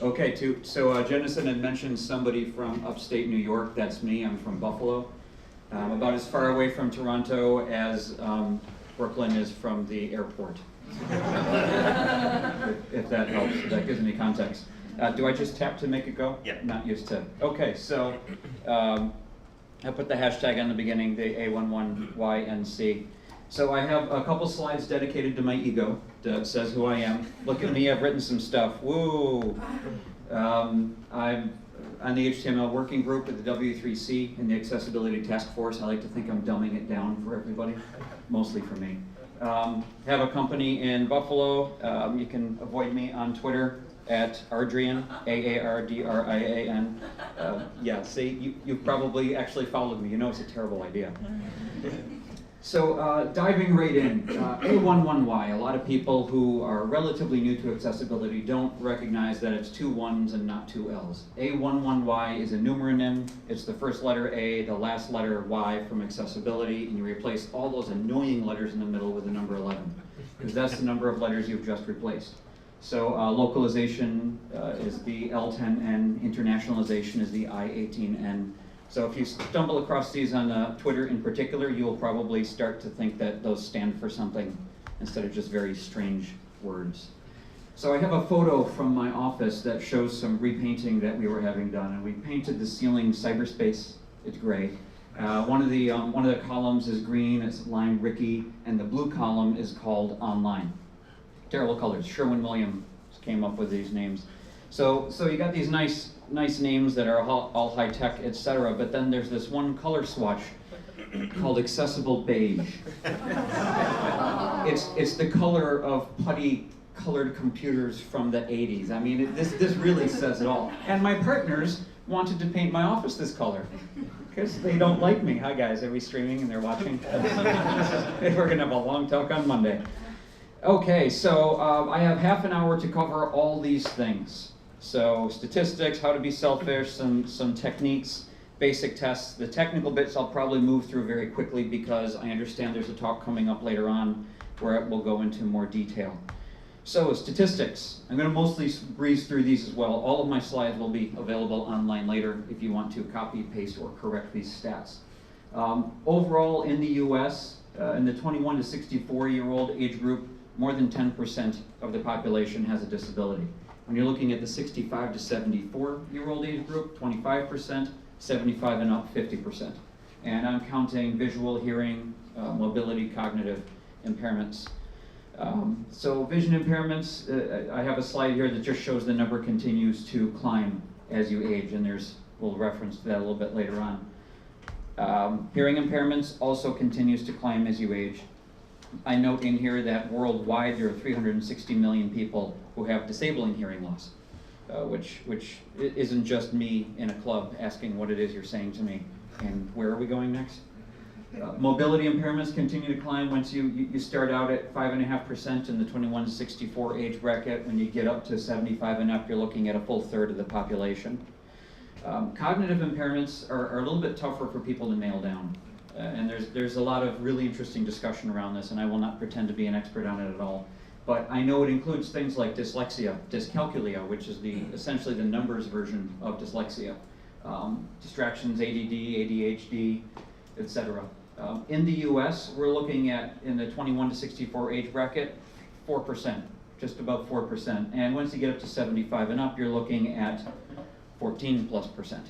Okay, so Jennison had mentioned somebody from upstate New York. That's me. I'm from Buffalo. About as far away from Toronto as Brooklyn is from the airport. If that helps, if that gives any context. Do I just tap to make it go? Yeah. Not used to. Okay, so I put the hashtag on the beginning, the A11YNC. So I have a couple slides dedicated to my ego that says who I am. Look at me, I've written some stuff. Woo! I'm on the HTML Working Group at the W3C in the Accessibility Task Force. I like to think I'm dumbing it down for everybody, mostly for me. Have a company in Buffalo. You can avoid me on Twitter at Adrian, A-A-R-D-R-I-A-N. Yeah, see, you've probably actually followed me. You know it's a terrible idea. So diving right in, A11Y, a lot of people who are relatively new to accessibility don't recognize that it's two ones and not two L's. A11Y is a numeronym. It's the first letter A, the last letter Y from accessibility, and you replace all those annoying letters in the middle with the number 11, because that's the number of letters you've just replaced. So localization is the L10N, internationalization is the I18N. So if you stumble across these on Twitter in particular, you will probably start to think that those stand for something instead of just very strange words. So I have a photo from my office that shows some repainting that we were having done, and we painted the ceiling cyberspace. It's gray. One of the columns is green, it's lined Ricky, and the blue column is called online. Terrible colors. Sherwin-Williams came up with these names. So you got these nice names that are all high tech, etc. But then there's this one color swatch called accessible beige. It's the color of putty colored computers from the 80s. I mean, this really says it all. And my partners wanted to paint my office this color because they don't like me. Hi guys, are we streaming and they're watching? We're gonna have a long talk on Monday. Okay, so I have half an hour to cover all these things. So statistics, how to be selfish, some techniques, basic tests. The technical bits I'll probably move through very quickly because I understand there's a talk coming up later on where we'll go into more detail. So statistics, I'm going to mostly breeze through these as well. All of my slides will be available online later if you want to copy, paste, or correct these stats. Overall in the US, in the 21 to 64-year-old age group, more than 10% of the population has a disability. When you're looking at the 65 to 74-year-old age group, 25%, 75 and up, 50%. And I'm counting visual, hearing, mobility, cognitive impairments. So vision impairments, I have a slide here that just shows the number continues to climb as you age, and we'll reference to that a little bit later on. Hearing impairments also continues to climb as you age. I note in here that worldwide there are 360 million people who have disabling hearing loss, which isn't just me in a club asking what it is you're saying to me. And where are we going next? Mobility impairments continue to climb. Once you start out at 5.5% in the 21 to 64 age bracket. When you get up to 75 and up, you're looking at a full third of the population. Cognitive impairments are a little bit tougher for people to nail down. And there's a lot of really interesting discussion around this, and I will not pretend to be an expert on it at all. But I know it includes things like dyslexia, dyscalculia, which is essentially the numbers version of dyslexia, distractions, ADD, ADHD, etc. In the US, we're looking at, in the 21 to 64 age bracket, 4%, just about 4%. And once you get up to 75 and up, you're looking at 14+%.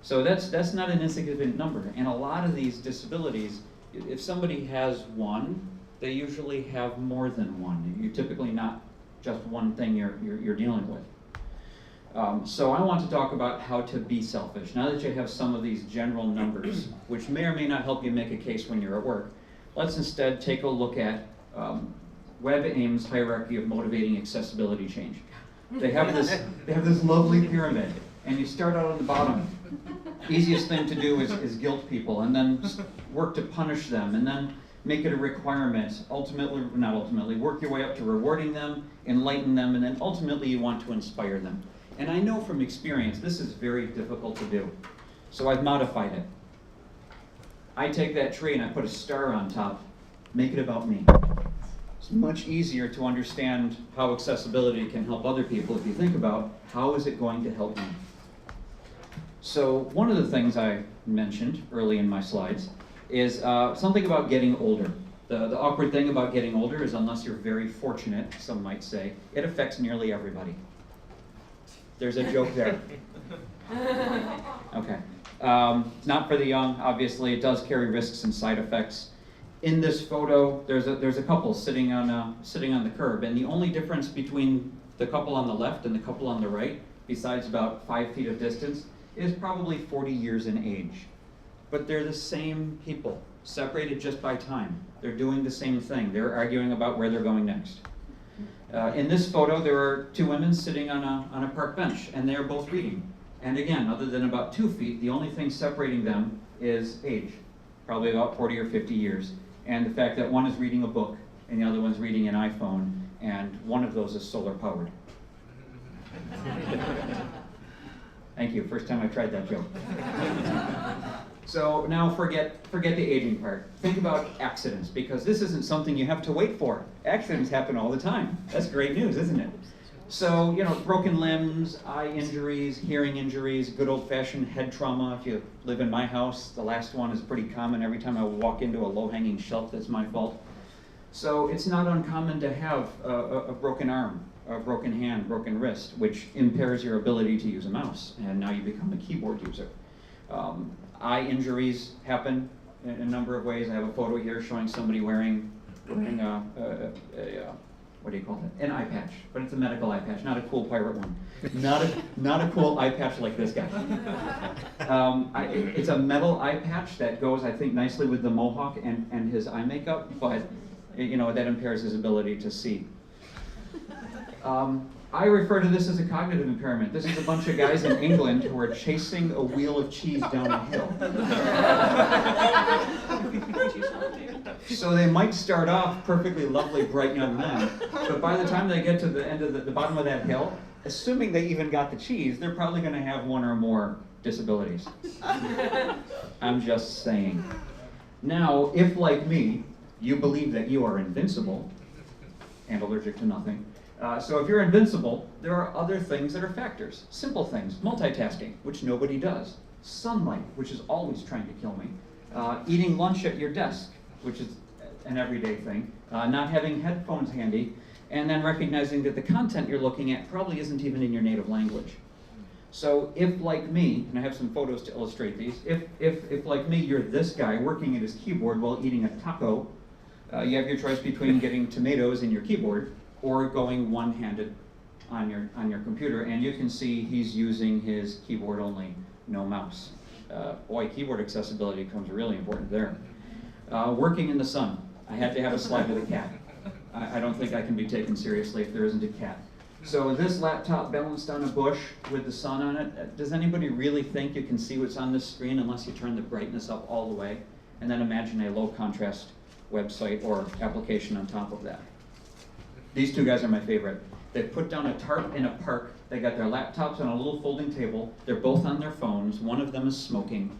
So that's not an insignificant number. And a lot of these disabilities, if somebody has one, they usually have more than one. You're typically not just one thing you're dealing with. So I want to talk about how to be selfish. Now that you have some of these general numbers, which may or may not help you make a case when you're at work, let's instead take a look at WebAIM's hierarchy of motivating accessibility change. They have this lovely pyramid, and you start out on the bottom. Easiest thing to do is guilt people, and then work to punish them, and then make it a requirement. Not ultimately, work your way up to rewarding them, enlighten them, and then ultimately you want to inspire them. And I know from experience this is very difficult to do. So I've modified it. I take that tree and I put a star on top, make it about me. It's much easier to understand how accessibility can help other people if you think about how is it going to help me. So one of the things I mentioned early in my slides is something about getting older. The awkward thing about getting older is unless you're very fortunate, some might say, it affects nearly everybody. There's a joke there. Okay. Not for the young, obviously. It does carry risks and side effects. In this photo, there's a couple sitting on the curb, and the only difference between the couple on the left and the couple on the right, besides about 5 feet of distance, is probably 40 years in age. But they're the same people, separated just by time. They're doing the same thing. They're arguing about where they're going next. In this photo, there are 2 women sitting on a park bench, and they are both reading. And again, other than about 2 feet, the only thing separating them is age, probably about 40 or 50 years. And the fact that one is reading a book, and the other one's reading an iPhone, and one of those is solar powered. Thank you, first time I've tried that joke. So now forget the aging part. Think about accidents, because this isn't something you have to wait for. Accidents happen all the time. That's great news, isn't it? So, you know, broken limbs, eye injuries, hearing injuries, good old-fashioned head trauma. If you live in my house, the last one is pretty common. Every time I walk into a low-hanging shelf, that's my fault. So it's not uncommon to have a broken arm, a broken hand, broken wrist, which impairs your ability to use a mouse, and now you become a keyboard user. Eye injuries happen in a number of ways. I have a photo here showing somebody wearing what do you call it? An eye patch, but it's a medical eye patch, not a cool pirate one. Not a cool eye patch like this guy. It's a metal eye patch that goes, I think, nicely with the mohawk and his eye makeup, but you know that impairs his ability to see. I refer to this as a cognitive impairment. This is a bunch of guys in England who are chasing a wheel of cheese down a hill. So they might start off perfectly lovely, bright young men, but by the time they get to the end of the bottom of that hill, assuming they even got the cheese, they're probably going to have one or more disabilities. I'm just saying. Now, if like me, you believe that you are invincible and allergic to nothing, so if you're invincible, there are other things that are factors. Simple things, multitasking, which nobody does. Sunlight, which is always trying to kill me. Eating lunch at your desk, which is an everyday thing. Not having headphones handy, and then recognizing that the content you're looking at probably isn't even in your native language. So if, like me, and I have some photos to illustrate these, if like me, you're this guy working at his keyboard while eating a taco, you have your choice between getting tomatoes in your keyboard or going one-handed on your computer, and you can see he's using his keyboard only, no mouse. Boy, keyboard accessibility becomes really important there. Working in the sun. I had to have a slide with a cat. I don't think I can be taken seriously if there isn't a cat. So this laptop balanced on a bush with the sun on it, does anybody really think you can see what's on this screen unless you turn the brightness up all the way? And then imagine a low contrast website or application on top of that. These 2 guys are my favorite. They put down a tarp in a park. They got their laptops on a little folding table. They're both on their phones. One of them is smoking.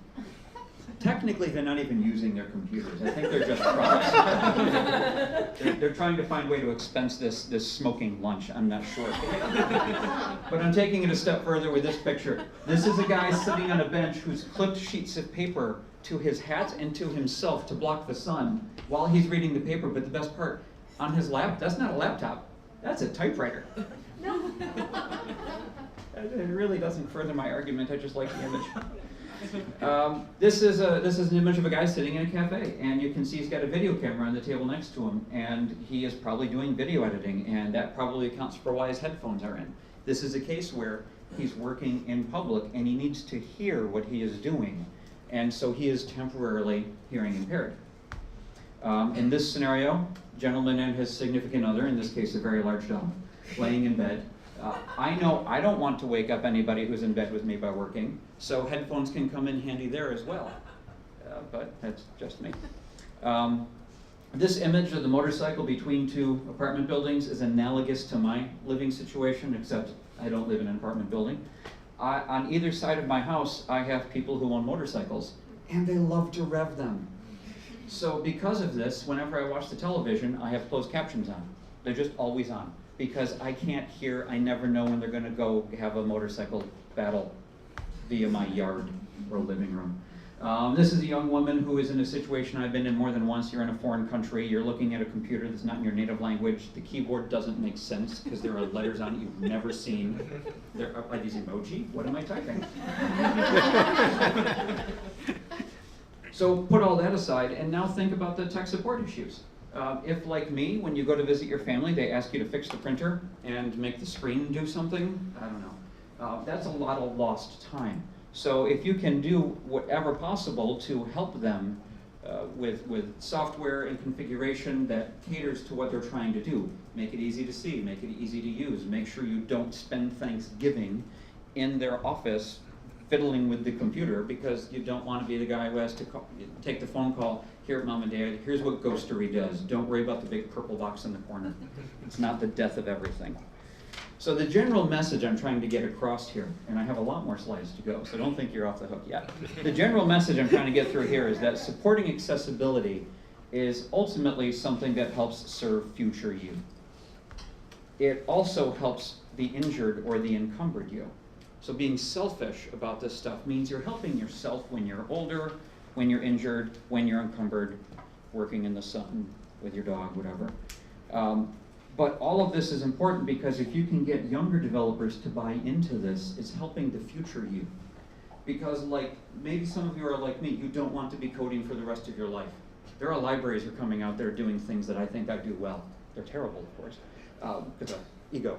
Technically, they're not even using their computers. I think they're just props. they're trying to find a way to expense this smoking lunch. I'm not sure. But I'm taking it a step further with this picture. This is a guy sitting on a bench who's clipped sheets of paper to his hat and to himself to block the sun while he's reading the paper. But the best part, on his lap, that's not a laptop. That's a typewriter. No. It really doesn't further my argument. I just like the image. This is an image of a guy sitting in a cafe, and you can see he's got a video camera on the table next to him, and he is probably doing video editing, and that probably accounts for why his headphones are in. This is a case where he's working in public, and he needs to hear what he is doing, and so he is temporarily hearing impaired. In this scenario, gentleman and his significant other, in this case a very large dog, laying in bed. I know I don't want to wake up anybody who's in bed with me by working, so headphones can come in handy there as well, but that's just me. This image of the motorcycle between 2 apartment buildings is analogous to my living situation, except I don't live in an apartment building. On either side of my house, I have people who own motorcycles, and they love to rev them. So because of this, whenever I watch the television, I have closed captions on. They're just always on, because I can't hear, I never know when they're gonna go have a motorcycle battle via my yard or living room. This is a young woman who is in a situation I've been in more than once. You're in a foreign country, you're looking at a computer that's not in your native language. The keyboard doesn't make sense because there are letters on it you've never seen. Are these emoji? What am I typing? So put all that aside and now think about the tech support issues. If, like me, when you go to visit your family, they ask you to fix the printer and make the screen do something, I don't know. That's a lot of lost time. So if you can do whatever possible to help them with software and configuration that caters to what they're trying to do, make it easy to see, make it easy to use, make sure you don't spend Thanksgiving in their office fiddling with the computer because you don't want to be the guy who has to take the phone call. Here, Mom and Dad, here's what Ghostery does. Don't worry about the big purple box in the corner. It's not the death of everything. So the general message I'm trying to get across here, and I have a lot more slides to go, so don't think you're off the hook yet. The general message I'm trying to get through here is that supporting accessibility is ultimately something that helps serve future you. It also helps the injured or the encumbered you. So being selfish about this stuff means you're helping yourself when you're older, when you're injured, when you're encumbered, working in the sun with your dog, whatever. But all of this is important because if you can get younger developers to buy into this, it's helping the future you. Because like, maybe some of you are like me, you don't want to be coding for the rest of your life. There are libraries that are coming out there doing things that I think I do well. They're terrible, of course. It's ego.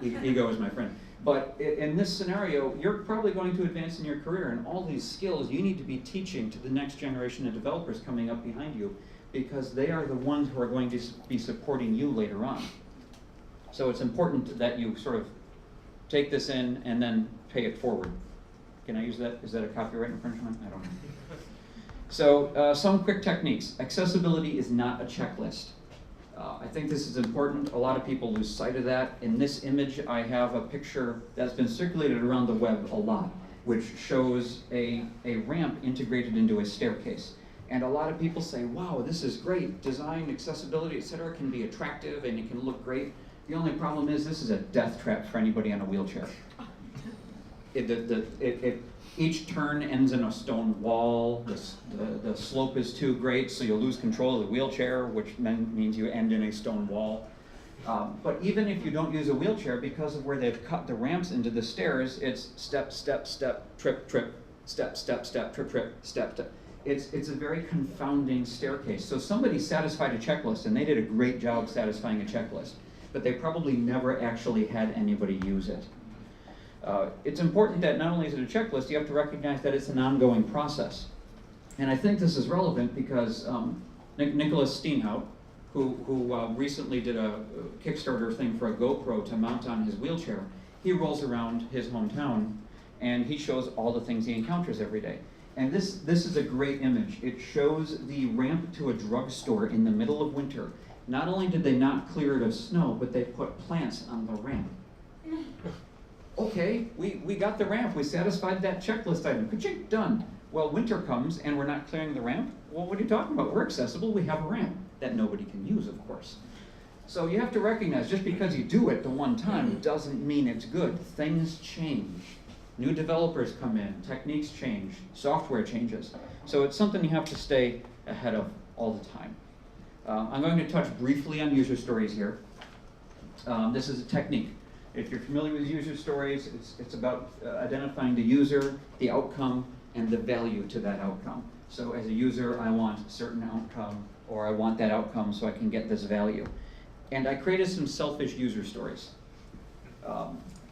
Ego is my friend. But in this scenario, you're probably going to advance in your career, and all these skills you need to be teaching to the next generation of developers coming up behind you, because they are the ones who are going to be supporting you later on. So it's important that you sort of take this in and then pay it forward. Can I use that? Is that a copyright infringement? I don't know. So some quick techniques. Accessibility is not a checklist. I think this is important. A lot of people lose sight of that. In this image, I have a picture that's been circulated around the web a lot, which shows a ramp integrated into a staircase. And a lot of people say, wow, this is great. Design, accessibility, etc. can be attractive and it can look great. The only problem is this is a death trap for anybody on a wheelchair. Each turn ends in a stone wall. The slope is too great, so you'll lose control of the wheelchair, which then means you end in a stone wall. But even if you don't use a wheelchair, because of where they've cut the ramps into the stairs, it's step, step, step, trip, trip, step, step, step, trip, trip, step, step. It's a very confounding staircase. So somebody satisfied a checklist, and they did a great job satisfying a checklist, but they probably never actually had anybody use it. It's important that not only is it a checklist, you have to recognize that it's an ongoing process. And I think this is relevant because Nicholas Steenhout, who recently did a Kickstarter thing for a GoPro to mount on his wheelchair, he rolls around his hometown and he shows all the things he encounters every day. And this is a great image. It shows the ramp to a drugstore in the middle of winter. Not only did they not clear it of snow, but they put plants on the ramp. Okay, we got the ramp. We satisfied that checklist item. Ka-chink, done. Well, winter comes and we're not clearing the ramp. Well, what are you talking about? We're accessible. We have a ramp that nobody can use, of course. So you have to recognize just because you do it the one time doesn't mean it's good. Things change. New developers come in, techniques change, software changes. So it's something you have to stay ahead of all the time. I'm going to touch briefly on user stories here. This is a technique. If you're familiar with user stories, it's about identifying the user, the outcome, and the value to that outcome. So as a user, I want a certain outcome, or I want that outcome so I can get this value. And I created some selfish user stories.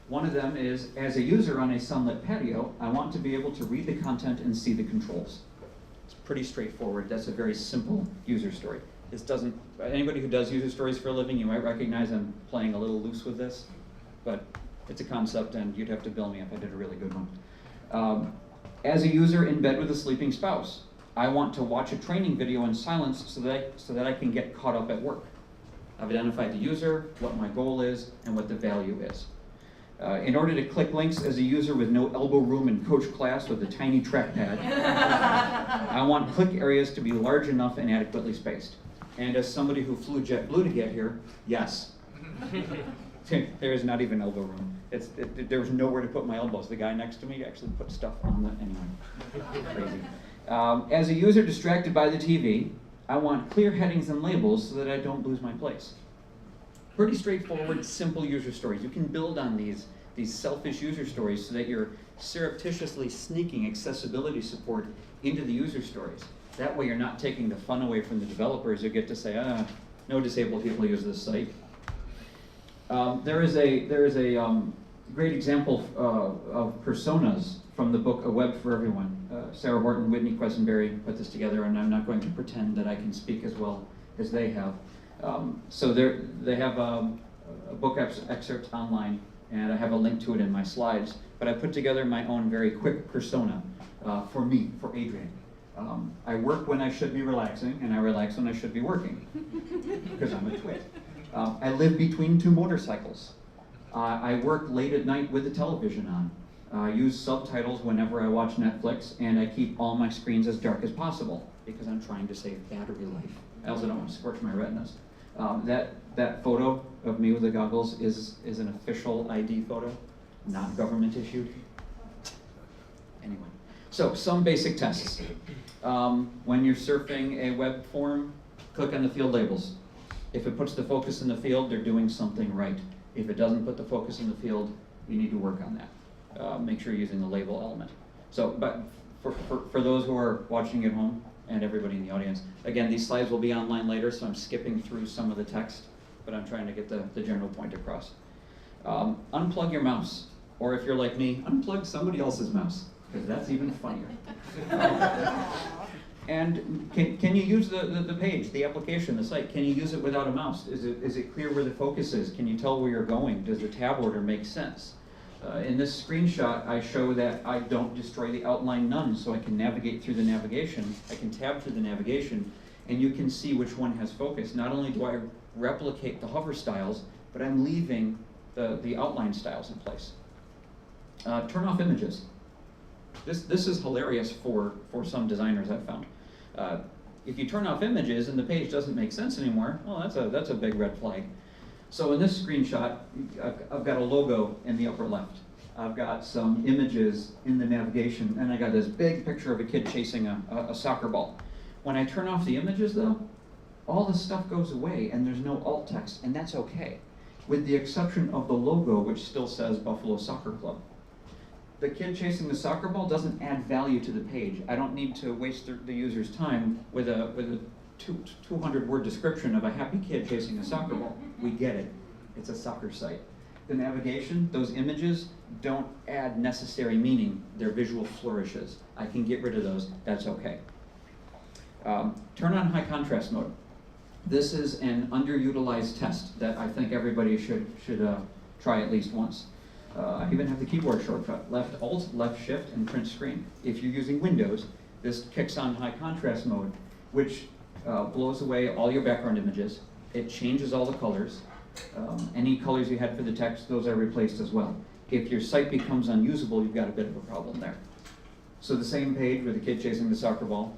One of them is, as a user on a sunlit patio, I want to be able to read the content and see the controls. It's pretty straightforward. That's a very simple user story. This doesn't, anybody who does user stories for a living, you might recognize I'm playing a little loose with this, but it's a concept and you'd have to bill me if I did a really good one. As a user in bed with a sleeping spouse, I want to watch a training video in silence so that I can get caught up at work. I've identified the user, what my goal is, and what the value is. In order to click links as a user with no elbow room in coach class with a tiny trackpad, I want click areas to be large enough and adequately spaced. And as somebody who flew JetBlue to get here, yes. There is not even elbow room. There was nowhere to put my elbows. The guy next to me actually put stuff on the, anyway, crazy. As a user distracted by the TV, I want clear headings and labels so that I don't lose my place. Pretty straightforward, simple user stories. You can build on these selfish user stories so that you're surreptitiously sneaking accessibility support into the user stories. That way you're not taking the fun away from the developers who get to say, no disabled people use this site. There is a great example of personas from the book A Web for Everyone. Sarah Horton, Whitney Quessenberry put this together, and I'm not going to pretend that I can speak as well as they have. So they have a book excerpt online, and I have a link to it in my slides. But I put together my own very quick persona for me, for Adrian. I work when I should be relaxing, and I relax when I should be working, because I'm a twit. I live between two motorcycles. I work late at night with the television on. I use subtitles whenever I watch Netflix, and I keep all my screens as dark as possible because I'm trying to save battery life. I also don't want to scorch my retinas. That photo of me with the goggles is an official ID photo, not government issued. Anyway, so some basic tests. When you're surfing a web form, click on the field labels. If it puts the focus in the field, they're doing something right. If it doesn't put the focus in the field, you need to work on that. Make sure you're using the label element. So, but for those who are watching at home and everybody in the audience, again, these slides will be online later, so I'm skipping through some of the text, but I'm trying to get the general point across. Unplug your mouse, or if you're like me, unplug somebody else's mouse, because that's even funnier. And can you use the page, the application, the site? Can you use it without a mouse? Is it clear where the focus is? Can you tell where you're going? Does the tab order make sense? In this screenshot, I show that I don't destroy the outline none, so I can navigate through the navigation. I can tab through the navigation, and you can see which one has focus. Not only do I replicate the hover styles, but I'm leaving the outline styles in place. Turn off images. This is hilarious for some designers I've found. If you turn off images and the page doesn't make sense anymore, well, that's a big red flag. So in this screenshot, I've got a logo in the upper left. I've got some images in the navigation, and I got this big picture of a kid chasing a soccer ball. When I turn off the images, though, all the stuff goes away, and there's no alt text, and that's okay, with the exception of the logo, which still says Buffalo Soccer Club. The kid chasing the soccer ball doesn't add value to the page. I don't need to waste the user's time with a 200-word description of a happy kid chasing a soccer ball. We get it. It's a soccer site. The navigation, those images, don't add necessary meaning. They're visual flourishes. I can get rid of those. That's okay. Turn on high contrast mode. This is an underutilized test that I think everybody should try at least once. I even have the keyboard shortcut, left Alt, left Shift, and print screen. If you're using Windows, this kicks on high contrast mode, which blows away all your background images. It changes all the colors. Any colors you had for the text, those are replaced as well. If your site becomes unusable, you've got a bit of a problem there. So the same page with the kid chasing the soccer ball.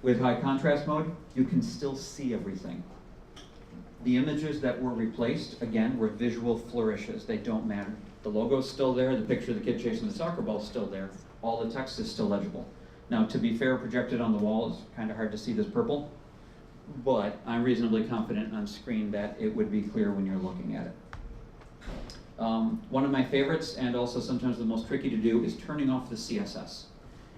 With high contrast mode, you can still see everything. The images that were replaced, again, were visual flourishes. They don't matter. The logo's still there, the picture of the kid chasing the soccer ball is still there. All the text is still legible. Now, to be fair, projected on the wall is kind of hard to see this purple, but I'm reasonably confident on screen that it would be clear when you're looking at it. One of my favorites, and also sometimes the most tricky to do, is turning off the CSS.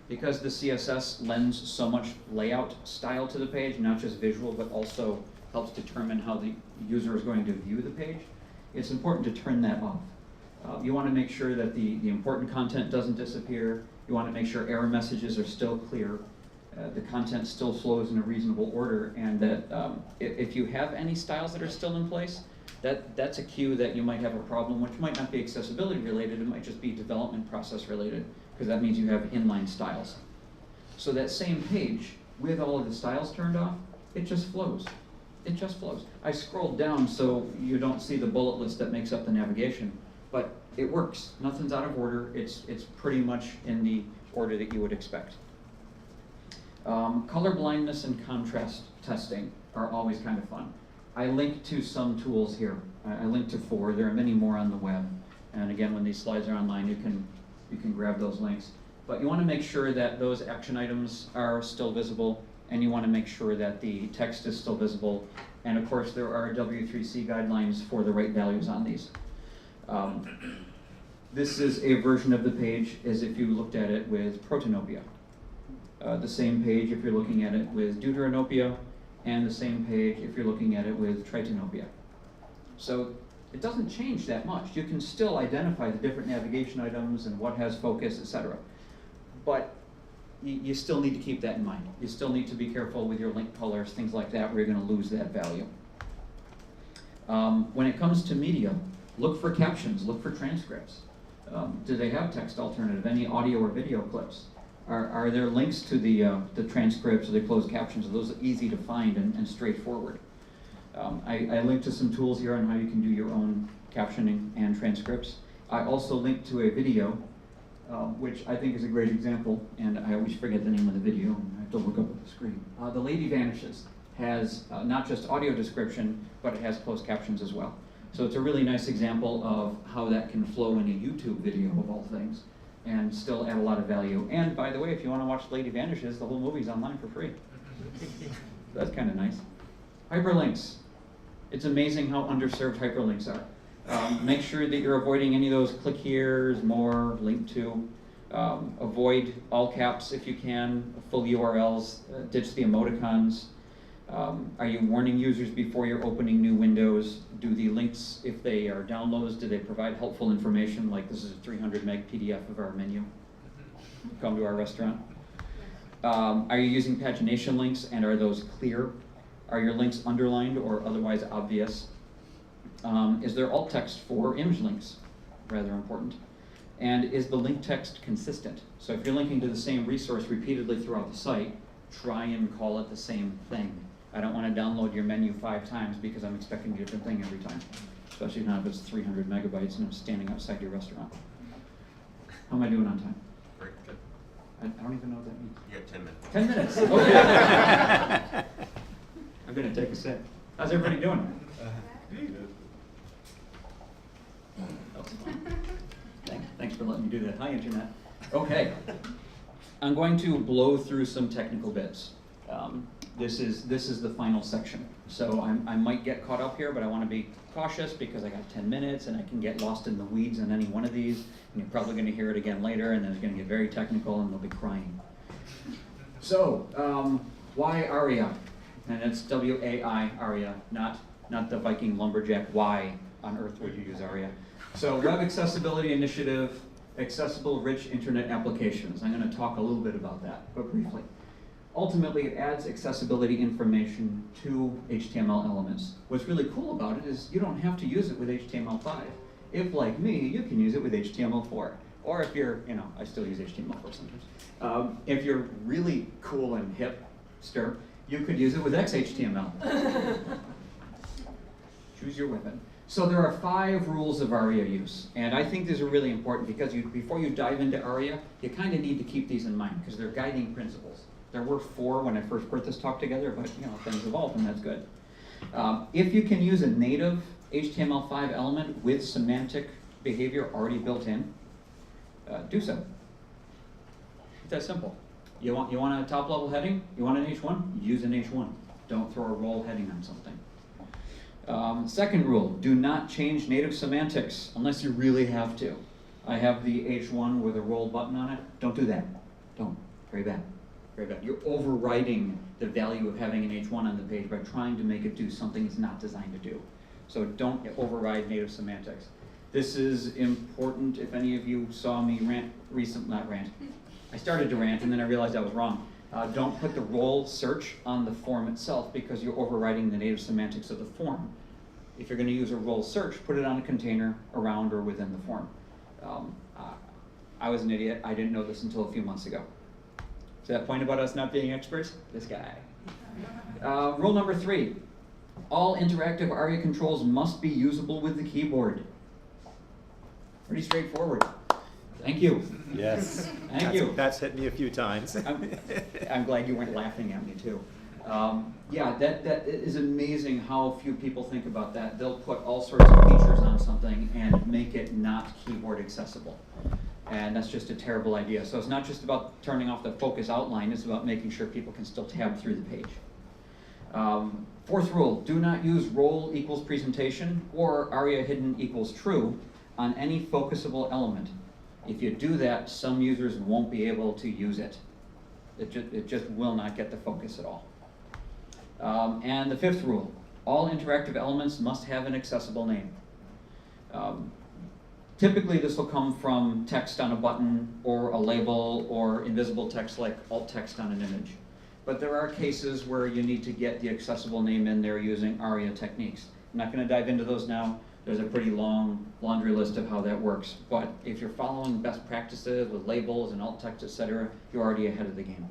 Because the CSS lends so much layout style to the page, not just visual, but also helps determine how the user is going to view the page, it's important to turn that off. You want to make sure that the important content doesn't disappear. You want to make sure error messages are still clear. The content still flows in a reasonable order, and that if you have any styles that are still in place, that's a cue that you might have a problem, which might not be accessibility related, it might just be development process related, because that means you have inline styles. So that same page, with all of the styles turned off, it just flows. It just flows. I scrolled down so you don't see the bullet list that makes up the navigation, but it works. Nothing's out of order. It's pretty much in the order that you would expect. Color blindness and contrast testing are always kind of fun. I link to some tools here. I linked to 4. There are many more on the web. And again, when these slides are online, you can grab those links. But you want to make sure that those action items are still visible, and you want to make sure that the text is still visible. And of course, there are W3C guidelines for the right values on these. This is a version of the page as if you looked at it with protanopia. The same page if you're looking at it with deuteranopia, and the same page if you're looking at it with tritanopia. So it doesn't change that much. You can still identify the different navigation items and what has focus, etc. But you still need to keep that in mind. You still need to be careful with your link colors, things like that, where you're going to lose that value. When it comes to media, look for captions, look for transcripts. Do they have text alternative, any audio or video clips? Are there links to the transcripts or the closed captions? Are those easy to find and straightforward? I linked to some tools here on how you can do your own captioning and transcripts. I also linked to a video, which I think is a great example, and I always forget the name of the video, and I have to look up at the screen. The Lady Vanishes has not just audio description, but it has closed captions as well. So it's a really nice example of how that can flow in a YouTube video of all things, and still add a lot of value. And by the way, if you want to watch Lady Vanishes, the whole movie's online for free. That's kind of nice. Hyperlinks. It's amazing how underserved hyperlinks are. Make sure that you're avoiding any of those click here's, more, link to. Avoid all caps if you can, full URLs, ditch the emoticons. Are you warning users before you're opening new windows? Do the links, if they are downloads, do they provide helpful information, like this is a 300 meg PDF of our menu? Come to our restaurant. Are you using pagination links, and are those clear? Are your links underlined or otherwise obvious? Is there alt text for image links? Rather important. And is the link text consistent? So if you're linking to the same resource repeatedly throughout the site, try and call it the same thing. I don't want to download your menu 5 times because I'm expecting a different thing every time, especially not if it's 300 megabytes and I'm standing outside your restaurant. How am I doing on time? Very good. I don't even know what that means. You got 10 minutes. 10 minutes, okay. I'm going to take a sip. How's everybody doing? That was fun. Thanks for letting me do that. Hi, Internet. Okay. I'm going to blow through some technical bits. This is the final section. So I might get caught up here, but I want to be cautious because I got 10 minutes and I can get lost in the weeds on any one of these. And you're probably going to hear it again later, and then it's going to get very technical and they'll be crying. So, why ARIA? And it's W-A-I, ARIA, not the Viking lumberjack. Why on earth would you use ARIA? So, Web Accessibility Initiative, Accessible Rich Internet Applications. I'm going to talk a little bit about that, but briefly. Ultimately, it adds accessibility information to HTML elements. What's really cool about it is you don't have to use it with HTML5. If, like me, you can use it with HTML4. Or if you're, I still use HTML4 sometimes. If you're really cool and hipster, you could use it with XHTML. Choose your weapon. So there are 5 rules of ARIA use, and I think these are really important because before you dive into ARIA, you kind of need to keep these in mind because they're guiding principles. There were 4 when I first put this talk together, but things evolve and that's good. If you can use a native HTML5 element with semantic behavior already built in, do so. It's that simple. You want a top level heading? You want an H1? Use an H1. Don't throw a role heading on something. Second rule, do not change native semantics unless you really have to. I have the H1 with a role button on it. Don't do that. Don't. Very bad. Very bad. You're overriding the value of having an H1 on the page by trying to make it do something it's not designed to do. So don't override native semantics. This is important. If any of you saw me rant not rant. I started to rant and then I realized I was wrong. Don't put the role search on the form itself because you're overriding the native semantics of the form. If you're going to use a role search, put it on a container around or within the form. I was an idiot. I didn't know this until a few months ago. So that point about us not being experts? This guy. Rule number 3. All interactive ARIA controls must be usable with the keyboard. Pretty straightforward. Thank you. Yes. Thank you. That's hit me a few times. I'm glad you weren't laughing at me too. Yeah, that is amazing how few people think about that. They'll put all sorts of features on something and make it not keyboard accessible. And that's just a terrible idea. So it's not just about turning off the focus outline, it's about making sure people can still tab through the page. Fourth rule, do not use role equals presentation or aria hidden equals true on any focusable element. If you do that, some users won't be able to use it. It just will not get the focus at all. And the fifth rule, all interactive elements must have an accessible name. Typically this will come from text on a button or a label or invisible text like alt text on an image. But there are cases where you need to get the accessible name in there using ARIA techniques. I'm not going to dive into those now. There's a pretty long laundry list of how that works. But if you're following best practices with labels and alt text, etc., you're already ahead of the game.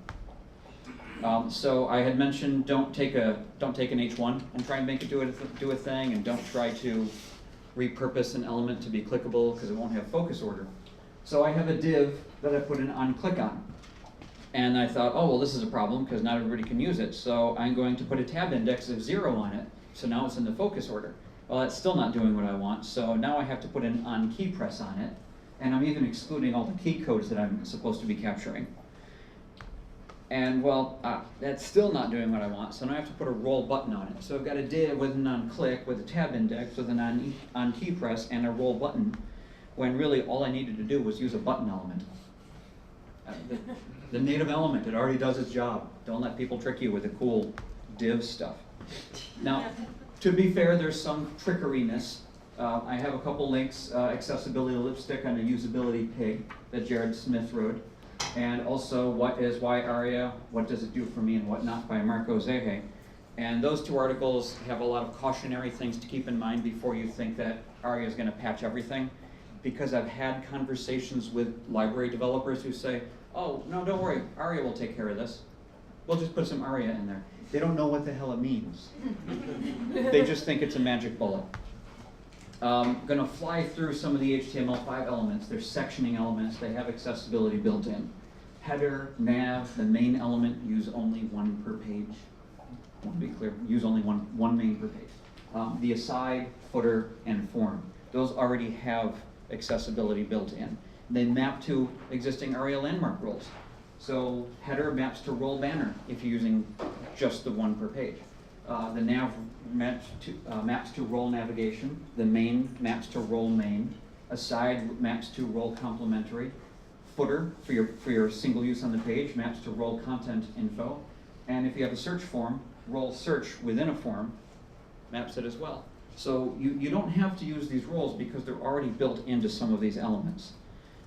So I had mentioned don't take an H1 and try and make it do a thing, and don't try to repurpose an element to be clickable because it won't have focus order. So I have a div that I put an onClick on. And I thought, oh, well, this is a problem because not everybody can use it. So I'm going to put a tab index of 0 on it. So now it's in the focus order. Well, that's still not doing what I want. So now I have to put an onKeyPress on it. And I'm even excluding all the key codes that I'm supposed to be capturing. And well, that's still not doing what I want, so now I have to put a roll button on it. So I've got a div with an onClick, with a tab index, with an onKeyPress, and a roll button, when really all I needed to do was use a button element. The native element, it already does its job. Don't let people trick you with the cool div stuff. Now, to be fair, there's some trickery-ness. I have a couple links, accessibility lipstick on a usability pig that Jared Smith wrote. And also, what is why ARIA, what does it do for me and whatnot by Marco Zehe. And those two articles have a lot of cautionary things to keep in mind before you think that ARIA is going to patch everything. Because I've had conversations with library developers who say, oh, no, don't worry, ARIA will take care of this. We'll just put some ARIA in there. They don't know what the hell it means. They just think it's a magic bullet. I'm going to fly through some of the HTML5 elements. They're sectioning elements. They have accessibility built in. Header, nav, the main element, use only one per page. I want to be clear, use only one main per page. The aside, footer, and form. Those already have accessibility built in. They map to existing ARIA landmark rules. So header maps to role banner if you're using just the one per page. The nav maps to role navigation. The main maps to role main. Aside maps to role complementary. Footer for your single use on the page maps to role content info. And if you have a search form, role search within a form maps it as well. So you don't have to use these roles because they're already built into some of these elements.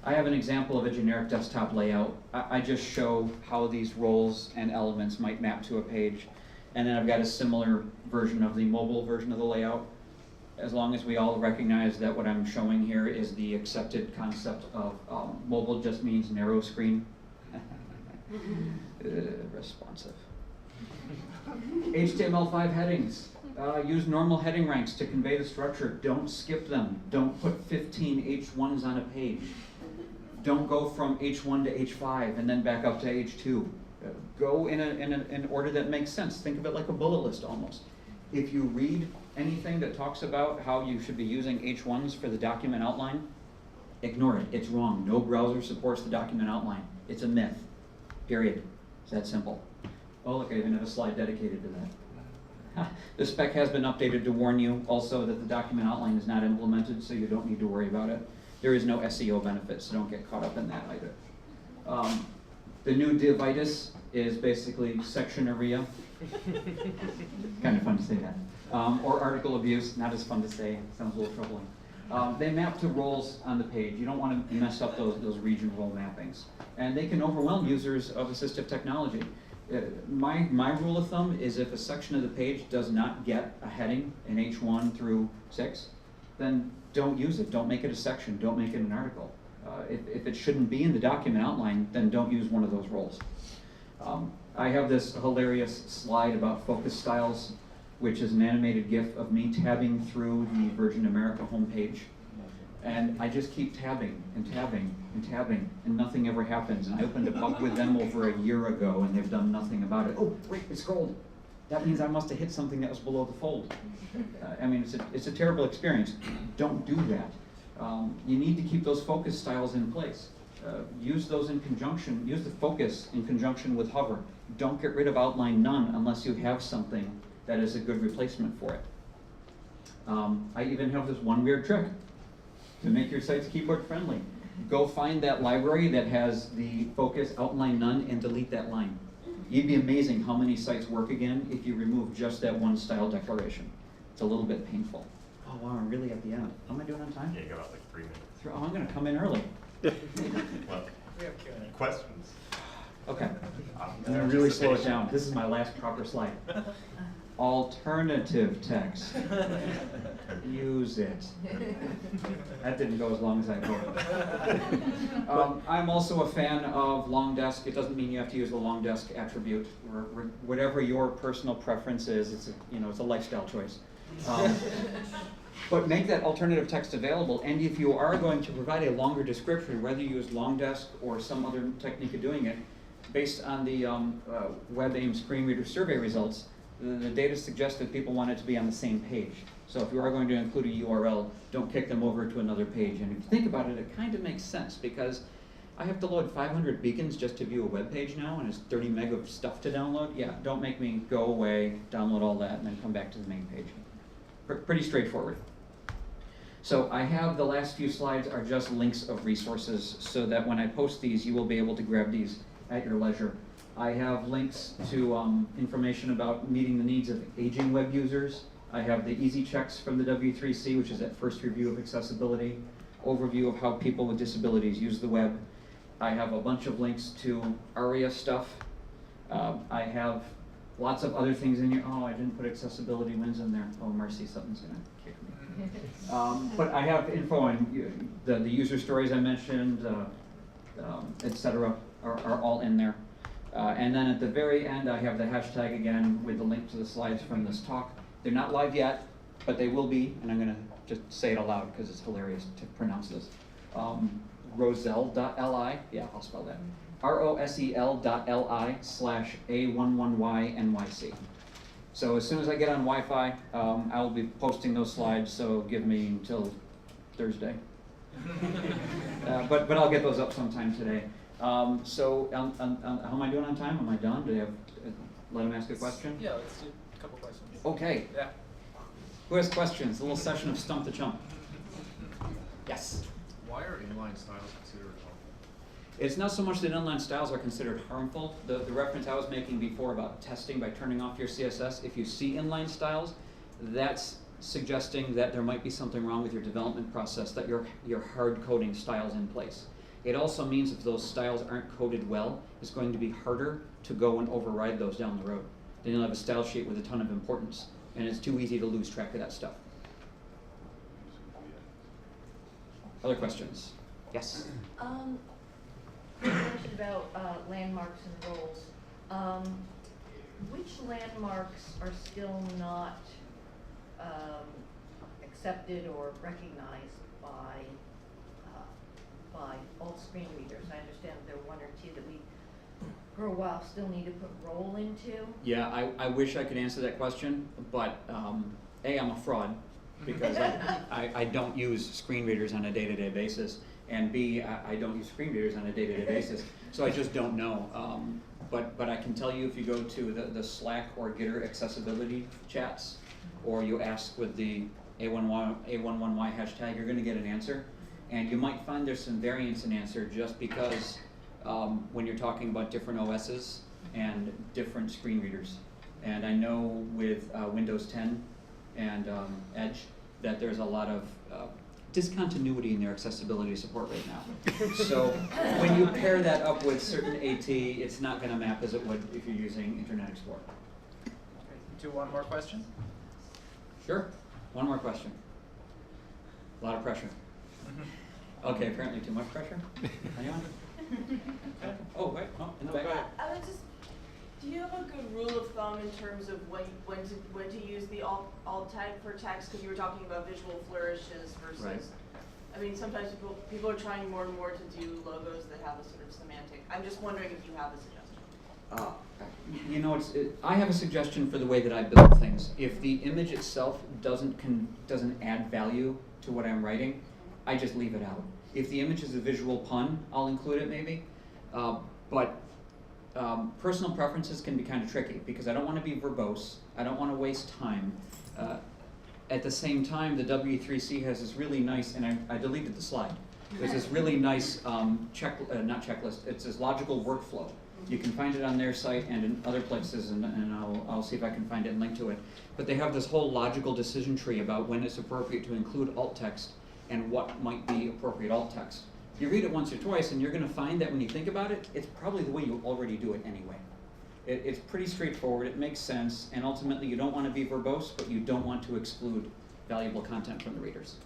I have an example of a generic desktop layout. I just show how these roles and elements might map to a page. And then I've got a similar version of the mobile version of the layout. As long as we all recognize that what I'm showing here is the accepted concept of mobile just means narrow screen. Responsive. HTML5 headings. Use normal heading ranks to convey the structure. Don't skip them. Don't put 15 H1s on a page. Don't go from H1 to H5 and then back up to H2. Go in an order that makes sense. Think of it like a bullet list almost. If you read anything that talks about how you should be using H1s for the document outline, ignore it. It's wrong. No browser supports the document outline. It's a myth. Period. It's that simple. Oh, look, I even have a slide dedicated to that. The spec has been updated to warn you also that the document outline is not implemented, so you don't need to worry about it. There is no SEO benefit, so don't get caught up in that either. The new divitis is basically section area. Kind of fun to say that. Or article abuse, not as fun to say, sounds a little troubling. They map to roles on the page. You don't want to mess up those region role mappings. And they can overwhelm users of assistive technology. My rule of thumb is if a section of the page does not get a heading in H1 through 6, then don't use it. Don't make it a section. Don't make it an article. If it shouldn't be in the document outline, then don't use one of those roles. I have this hilarious slide about focus styles, which is an animated GIF of me tabbing through the Virgin America homepage. And I just keep tabbing and tabbing and tabbing, and nothing ever happens. And I opened a bug with them over a year ago, and they've done nothing about it. Oh, wait, it scrolled. That means I must have hit something that was below the fold. I mean, it's a terrible experience. Don't do that. You need to keep those focus styles in place. Use those in conjunction, use the focus in conjunction with hover. Don't get rid of outline none unless you have something that is a good replacement for it. I even have this one weird trick to make your sites keyboard friendly. Go find that library that has the focus outline none and delete that line. You'd be amazing how many sites work again if you remove just that one style declaration. It's a little bit painful. Oh wow, I'm really at the end. How am I doing on time? Yeah, you got about like 3 minutes. Oh, I'm gonna come in early. Well, We have Q&A. questions? Okay, I'm gonna really slow it down. This is my last proper slide. Alternative text. Use it. That didn't go as long as I hoped. I'm also a fan of long desk. It doesn't mean you have to use the long desk attribute, or whatever your personal preference is. It's a lifestyle choice. But make that alternative text available, and if you are going to provide a longer description, whether you use long desk or some other technique of doing it, based on the WebAIM screen reader survey results, the data suggests that people want it to be on the same page. So if you are going to include a URL, don't kick them over to another page. And if you think about it, it kind of makes sense, because I have to load 500 beacons just to view a web page now, and it's 30 meg of stuff to download. Yeah, don't make me go away, download all that, and then come back to the main page. Pretty straightforward. So I have the last few slides are just links of resources, so that when I post these, you will be able to grab these at your leisure. I have links to information about meeting the needs of aging web users. I have the easy checks from the W3C, which is that first review of accessibility, overview of how people with disabilities use the web. I have a bunch of links to ARIA stuff. I have lots of other things in here. Oh, I didn't put accessibility wins in there. Oh, mercy, something's gonna kick me. But I have info on the user stories I mentioned, etc. are all in there. And then at the very end, I have the hashtag again with the link to the slides from this talk. They're not live yet, but they will be, and I'm going to just say it aloud because it's hilarious to pronounce this. Rosel.li, yeah, I'll spell that. ROSEL.li/A11YNYC. So as soon as I get on Wi-Fi, I will be posting those slides, so give me until Thursday. But I'll get those up sometime today. How am I doing on time? Am I done? Do you have, let him ask a question? Yeah, let's do a couple questions. Okay. Yeah. Who has questions? A little session of Stump the Chump. Yes? Why are inline styles considered harmful? It's not so much that inline styles are considered harmful. The reference I was making before about testing by turning off your CSS, if you see inline styles, that's suggesting that there might be something wrong with your development process, that you're hard coding styles in place. It also means if those styles aren't coded well, it's going to be harder to go and override those down the road. Then you'll have a style sheet with a ton of importance, and it's too easy to lose track of that stuff. Other questions? Yes? You mentioned about landmarks and roles. Which landmarks are still not accepted or recognized by all screen readers? I understand there are one or two that we, for a while, still need to put role into. Yeah, I wish I could answer that question, but A, I'm a fraud, because I don't use screen readers on a day-to-day basis, and B, I don't use screen readers on a day-to-day basis, so I just don't know. But I can tell you, if you go to the Slack or Gitter accessibility chats, or you ask with the A11Y hashtag, you're going to get an answer. And you might find there's some variance in answer just because when you're talking about different OSs and different screen readers. And I know with Windows 10 and Edge that there's a lot of discontinuity in their accessibility support right now. So when you pair that up with certain AT, it's not going to map as it would if you're using Internet Explorer. Do one more question? Sure. One more question. A lot of pressure. Okay, apparently too much pressure. Anyone? Okay. Oh, wait, oh, in the back. Go ahead. I would just, do you have a good rule of thumb in terms of when to use the alt tag for text? Because you were talking about visual flourishes versus. Right. I mean, sometimes people are trying more and more to do logos that have a sort of semantic. I'm just wondering if you have a suggestion. You know, I have a suggestion for the way that I build things. If the image itself doesn't add value to what I'm writing, I just leave it out. If the image is a visual pun, I'll include it maybe. But personal preferences can be kind of tricky because I don't want to be verbose. I don't want to waste time. At the same time, the W3C has this really nice, and I deleted the slide. There's this really nice not checklist. It's this logical workflow. You can find it on their site and in other places, and I'll see if I can find it and link to it. But they have this whole logical decision tree about when it's appropriate to include alt text and what might be appropriate alt text. You read it once or twice, and you're going to find that when you think about it, it's probably the way you already do it anyway. It's pretty straightforward. It makes sense, and ultimately, you don't want to be verbose, but you don't want to exclude valuable content from the readers.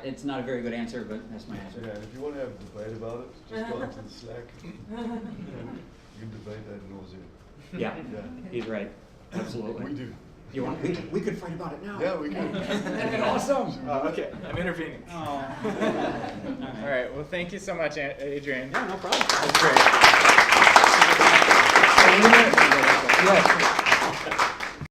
It's not a very good answer, but that's my answer. Yeah, and if you want to have a debate about it, just go into the Slack. You can debate that in nausea. Yeah, Yeah. he's right. Absolutely. We do. You want? We could fight about it now. Yeah, we can. That'd be awesome. Okay, I'm intervening. Oh. All right, well, thank you so much, Adrian. Yeah, no problem. That's great.